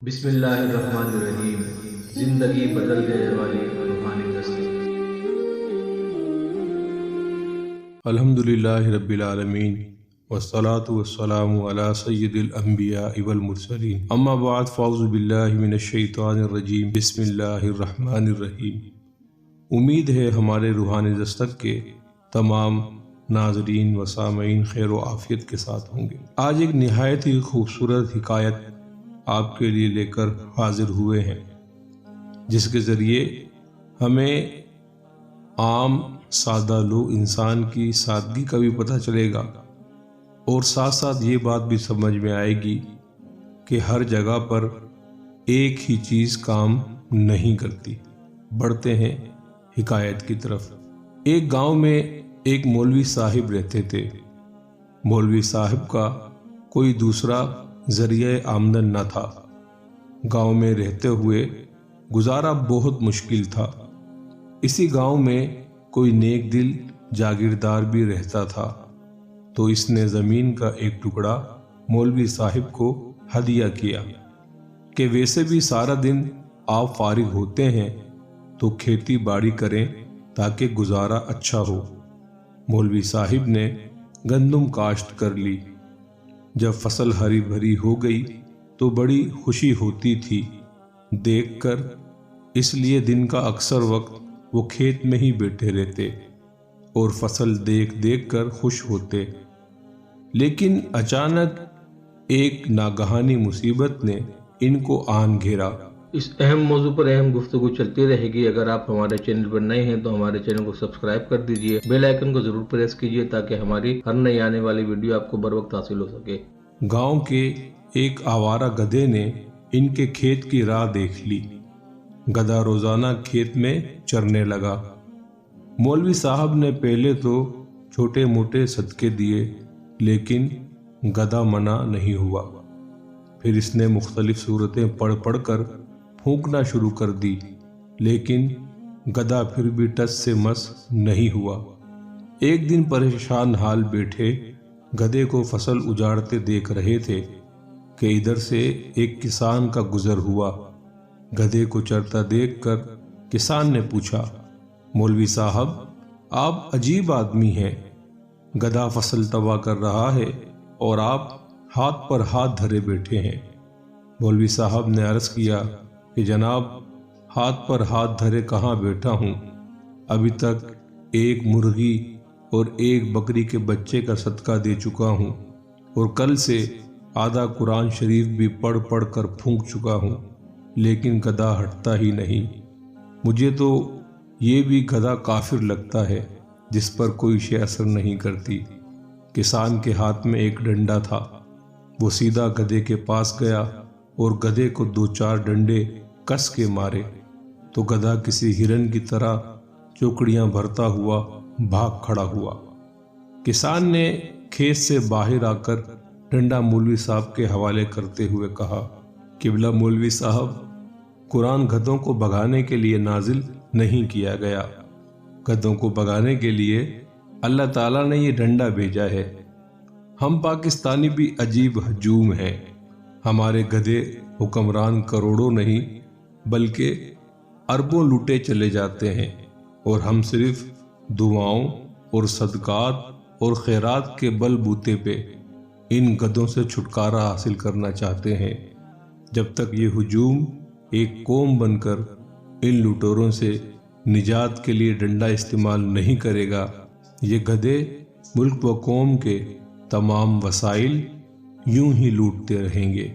بسم اللہ الرحمن الرحیم۔ زندگی بدل دینے والی روحانی دستک۔ الحمدللہ رب العالمین والصلاة والسلام علی سید الانبیاء والمرسلین، اما بعد فاعوذ باللہ من الشیطان الرجیم، بسم اللہ الرحمن الرحیم۔ امید ہے ہمارے روحانی دستک کے تمام ناظرین و سامعین خیر و عافیت کے ساتھ ہوں گے۔ آج ایک نہایت ہی خوبصورت حکایت آپ کے لیے لے کر حاضر ہوئے ہیں، جس کے ذریعے ہمیں عام سادہ لوگ انسان کی سادگی کا بھی پتہ چلے گا، اور ساتھ ساتھ یہ بات بھی سمجھ میں آئے گی کہ ہر جگہ پر ایک ہی چیز کام نہیں کرتی۔ بڑھتے ہیں حکایت کی طرف۔ ایک گاؤں میں ایک مولوی صاحب رہتے تھے۔ مولوی صاحب کا کوئی دوسرا ذریعہ آمدن نہ تھا۔ گاؤں میں رہتے ہوئے گزارا بہت مشکل تھا۔ اسی گاؤں میں کوئی نیک دل جاگیردار بھی رہتا تھا، تو اس نے زمین کا ایک ٹکڑا مولوی صاحب کو ہدیہ کیا کہ ویسے بھی سارا دن آپ فارغ ہوتے ہیں تو کھیتی باڑی کریں تاکہ گزارا اچھا ہو۔ مولوی صاحب نے گندم کاشت کر لی۔ جب فصل ہری بھری ہو گئی تو بڑی خوشی ہوتی تھی دیکھ کر، اس لیے دن کا اکثر وقت وہ کھیت میں ہی بیٹھے رہتے اور فصل دیکھ دیکھ کر خوش ہوتے۔ لیکن اچانک ایک ناگہانی مصیبت نے ان کو آن گھیرا۔ اس اہم موضوع پر اہم گفتگو چلتی رہے گی۔ اگر آپ ہمارے چینل پر نئے ہیں تو ہمارے چینل کو سبسکرائب کر دیجئے، بیل آئیکن کو ضرور پریس کیجئے تاکہ ہماری ہر نئی آنے والی ویڈیو آپ کو بر وقت حاصل ہو سکے۔ گاؤں کے ایک آوارہ گدھے نے ان کے کھیت کی راہ دیکھ لی۔ گدھا روزانہ کھیت میں چرنے لگا۔ مولوی صاحب نے پہلے تو چھوٹے موٹے صدقے دیے، لیکن گدھا منع نہیں ہوا۔ پھر اس نے مختلف صورتیں پڑھ پڑھ کر پھونکنا شروع کر دی، لیکن گدھا پھر بھی ٹس سے مس نہیں ہوا۔ ایک دن پریشان حال بیٹھے گدھے کو فصل اجاڑتے دیکھ رہے تھے کہ ادھر سے ایک کسان کا گزر ہوا۔ گدھے کو چرتا دیکھ کر کسان نے پوچھا، مولوی صاحب آپ عجیب آدمی ہیں، گدھا فصل تباہ کر رہا ہے اور آپ ہاتھ پر ہاتھ دھرے بیٹھے ہیں۔ مولوی صاحب نے عرض کیا کہ جناب، ہاتھ پر ہاتھ دھرے کہاں بیٹھا ہوں، ابھی تک ایک مرغی اور ایک بکری کے بچے کا صدقہ دے چکا ہوں، اور کل سے آدھا قرآن شریف بھی پڑھ پڑھ کر پھونک چکا ہوں، لیکن گدھا ہٹتا ہی نہیں۔ مجھے تو یہ بھی گدھا کافر لگتا ہے جس پر کوئی شے اثر نہیں کرتی۔ کسان کے ہاتھ میں ایک ڈنڈا تھا۔ وہ سیدھا گدھے کے پاس گیا اور گدھے کو دو چار ڈنڈے کس کے مارے تو گدھا کسی ہرن کی طرح چوکڑیاں بھرتا ہوا بھاگ کھڑا ہوا۔ کسان نے کھیت سے باہر آ کر ڈنڈا مولوی صاحب کے حوالے کرتے ہوئے کہا، قبلہ مولوی صاحب، قرآن گدھوں کو بھگانے کے لیے نازل نہیں کیا گیا، گدھوں کو بھگانے کے لیے اللہ تعالیٰ نے یہ ڈنڈا بھیجا ہے۔ ہم پاکستانی بھی عجیب ہجوم ہیں، ہمارے گدھے حکمران کروڑوں نہیں بلکہ اربوں لوٹے چلے جاتے ہیں، اور ہم صرف دعاؤں اور صدقات اور خیرات کے بل بوتے پہ ان گدھوں سے چھٹکارا حاصل کرنا چاہتے ہیں۔ جب تک یہ ہجوم ایک قوم بن کر ان لوٹوروں سے نجات کے لیے ڈنڈا استعمال نہیں کرے گا، یہ گدھے ملک و قوم کے تمام وسائل یوں ہی لوٹتے رہیں گے۔